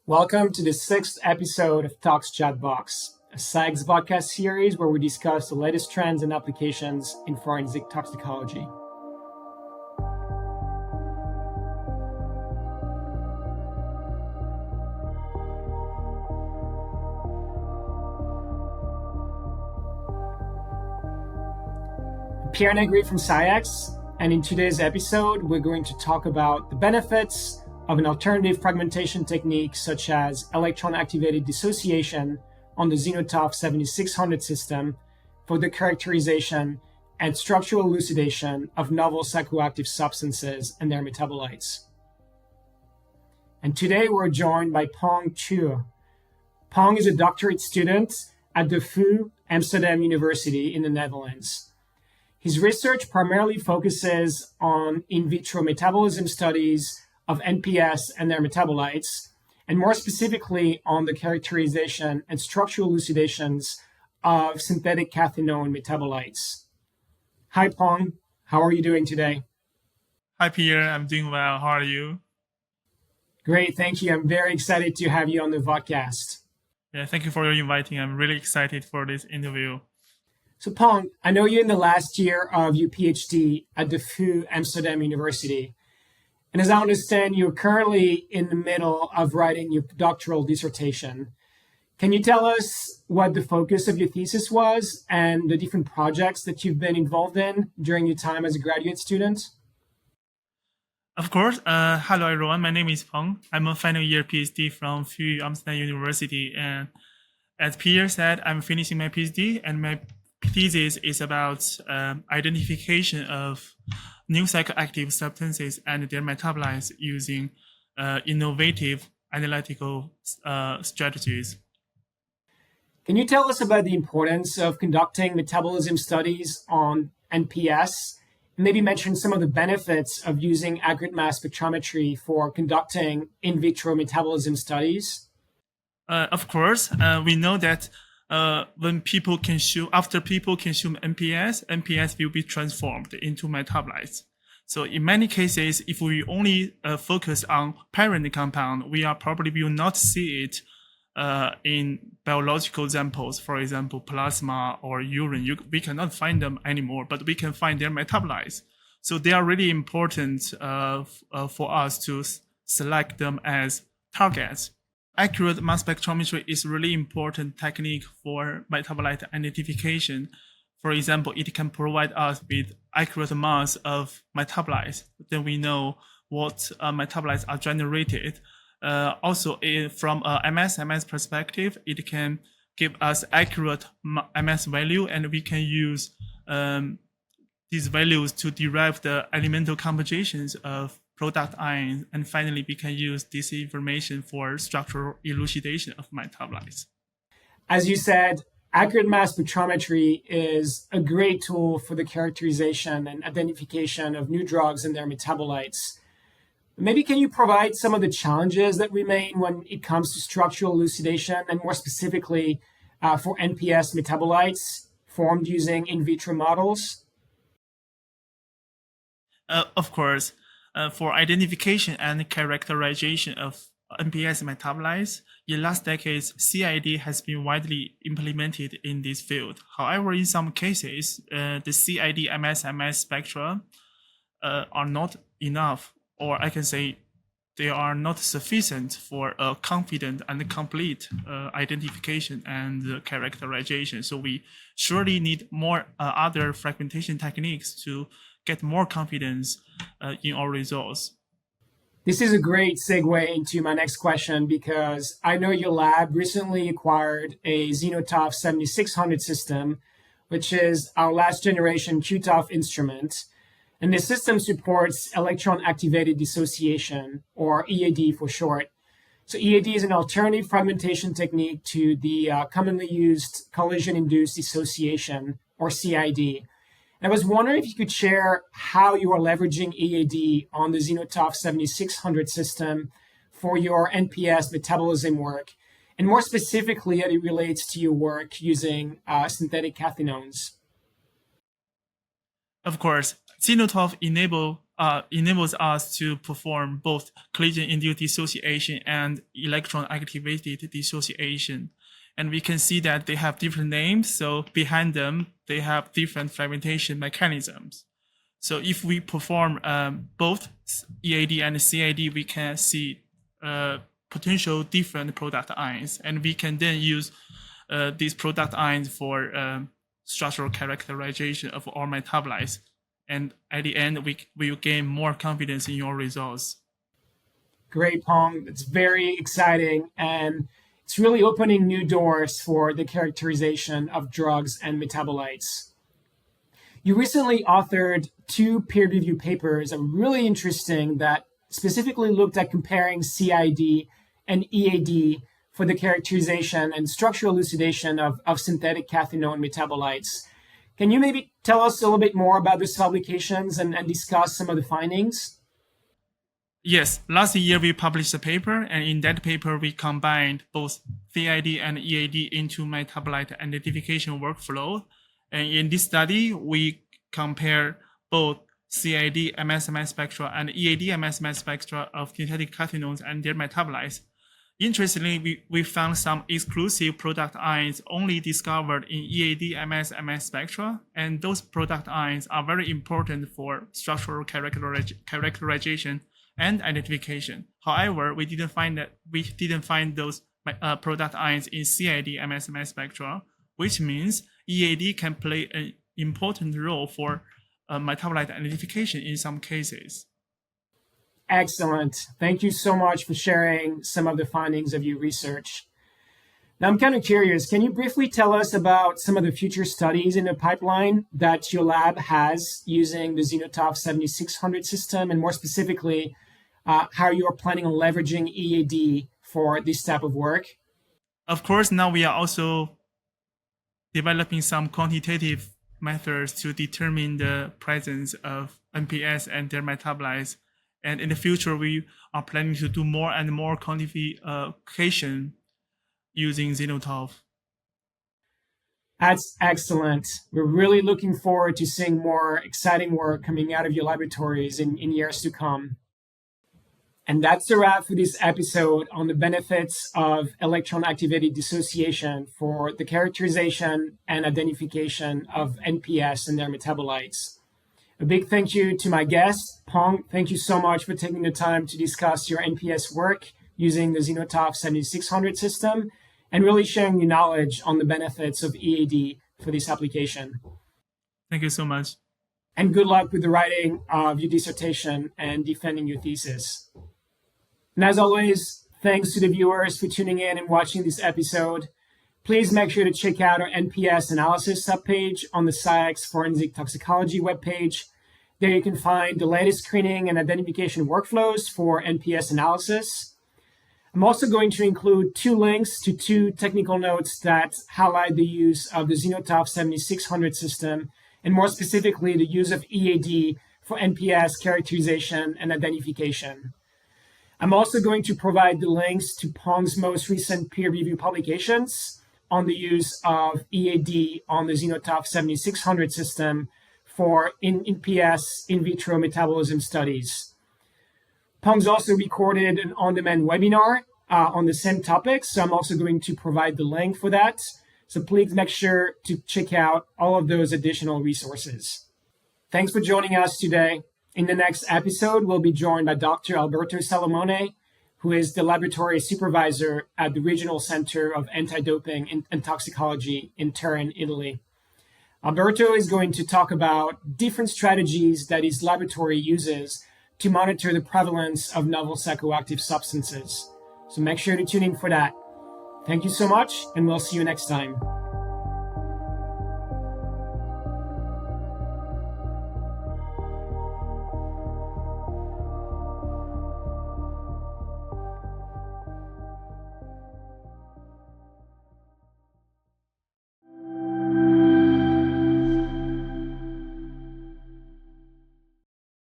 Welcome to the sixth episode of Tox Chat Box, a SciEx podcast series where we discuss the latest trends and applications in forensic toxicology. I'm Pierre Negri from SciEx, and in today's episode, we're going to talk about the benefits of an alternative fragmentation technique such as electron-activated dissociation on the ZenoTOF 7600 system for the characterization and structural elucidation of novel psychoactive substances and their metabolites. And today we're joined by Peng Che. Peng is a doctorate student at the Vrije Amsterdam University in the Netherlands. His research primarily focuses on in vitro metabolism studies of NPS and their metabolites, and more specifically on the characterization and structural elucidations of synthetic cathinone metabolites. Hi, Peng. How are you doing today? Hi, Pierre. I'm doing well. How are you? Great, thank you. I'm very excited to have you on the podcast. Yeah, thank you for your inviting. I'm really excited for this interview. So, Peng, I know you're in the last year of your PhD at the Vrije Amsterdam University. And as I understand, you're currently in the middle of writing your doctoral dissertation. Can you tell us what the focus of your thesis was and the different projects that you've been involved in during your time as a graduate student? Of course. Hello, everyone. My name is Peng. I'm a final year PhD from Vrije Amsterdam University. And as Pierre said, I'm finishing my PhD, and my thesis is about identification of new psychoactive substances and their metabolites using innovative analytical strategies. Can you tell us about the importance of conducting metabolism studies on NPS? Maybe mention some of the benefits of using aggregate mass spectrometry for conducting in vitro metabolism studies? Of course, we know that after people consume NPS will be transformed into metabolites. So in many cases, if we only focus on parent compound, we probably will not see it in biological samples, for example, plasma or urine. We cannot find them anymore, but we can find their metabolites. So they are really important for us to select them as targets. Accurate mass spectrometry is a really important technique for metabolite identification. For example, it can provide us with accurate mass of metabolites. Then we know what metabolites are generated. Also, from a MS perspective, it can give us accurate MS value, and we can use these values to derive the elemental compositions of product ions, and finally, we can use this information for structural elucidation of metabolites. As you said, accurate mass spectrometry is a great tool for the characterization and identification of new drugs and their metabolites. Maybe can you provide some of the challenges that remain when it comes to structural elucidation, and more specifically for NPS metabolites formed using in vitro models? Of course. For identification and characterization of NPS metabolites, in last decades, CID has been widely implemented in this field. However, in some cases, the CID MS spectra are not enough, or I can say they are not sufficient for a confident and complete identification and characterization. So we surely need more other fragmentation techniques to get more confidence in our results. This is a great segue into my next question, because I know your lab recently acquired a ZenoTOF 7600 system, which is our last generation QTOF instrument. And this system supports electron-activated dissociation, or EAD for short. So EAD is an alternative fragmentation technique to the commonly used collision-induced dissociation, or CID. And I was wondering if you could share how you are leveraging EAD on the ZenoTOF 7600 system for your NPS metabolism work, and more specifically, how it relates to your work using synthetic cathinones. Of course, ZenoTOF enable enables us to perform both collision-induced dissociation and electron-activated dissociation. And we can see that they have different names. So behind them, they have different fragmentation mechanisms. So if we perform both EAD and CAD, we can see potential different product ions. And we can then use these product ions for structural characterization of our metabolites. And at the end, we will gain more confidence in your results. Great, Peng. It's very exciting. And it's really opening new doors for the characterization of drugs and metabolites. You recently authored 2 peer-reviewed papers that were really interesting that specifically looked at comparing CID and EAD for the characterization and structural elucidation of synthetic cathinone metabolites. Can you maybe tell us a little bit more about these publications and discuss some of the findings? Yes, last year we published a paper, and in that paper we combined both CID and EAD into metabolite identification workflow. And in this study, we compare both CID MS-MS spectra and EAD MS-MS spectra of synthetic cathinones and their metabolites. Interestingly, we found some exclusive product ions only discovered in EAD MS-MS spectra, and those product ions are very important for structural characterization and identification. However, we didn't find those product ions in CID MS-MS spectra, which means EAD can play an important role for metabolite identification in some cases. Excellent. Thank you so much for sharing some of the findings of your research. Now, I'm kind of curious, can you briefly tell us about some of the future studies in the pipeline that your lab has using the ZenoTOF 7600 system, and more specifically, how you're planning on leveraging EAD for this type of work? Of course, now we are also developing some quantitative methods to determine the presence of MPS and their metabolites. And in the future, we are planning to do more and more quantification using ZenoTOF. That's excellent. We're really looking forward to seeing more exciting work coming out of your laboratories in years to come. And that's a wrap for this episode on the benefits of electron-activated dissociation for the characterization and identification of NPS and their metabolites. A big thank you to my guest, Peng. Thank you so much for taking the time to discuss your NPS work using the ZenoTOF 7600 system and really sharing your knowledge on the benefits of EAD for this application. Thank you so much. And good luck with the writing of your dissertation and defending your thesis. And as always, thanks to the viewers for tuning in and watching this episode. Please make sure to check out our NPS analysis subpage on the SCIEX Forensic Toxicology webpage. There you can find the latest screening and identification workflows for NPS analysis. I'm also going to include 2 links to 2 technical notes that highlight the use of the ZenoTOF 7600 system, and more specifically, the use of EAD for NPS characterization and identification. I'm also going to provide the links to Peng's most recent peer-reviewed publications on the use of EAD on the ZenoTOF 7600 system for NPS in vitro metabolism studies. Peng's also recorded an on-demand webinar on the same topic, so I'm also going to provide the link for that. So please make sure to check out all of those additional resources. Thanks for joining us today. In the next episode, we'll be joined by Dr. Alberto Salomone, who is the laboratory supervisor at the Regional Center of Anti-Doping and Toxicology in Turin, Italy. Alberto is going to talk about different strategies that his laboratory uses to monitor the prevalence of novel psychoactive substances. So make sure to tune in for that. Thank you so much, and we'll see you next time.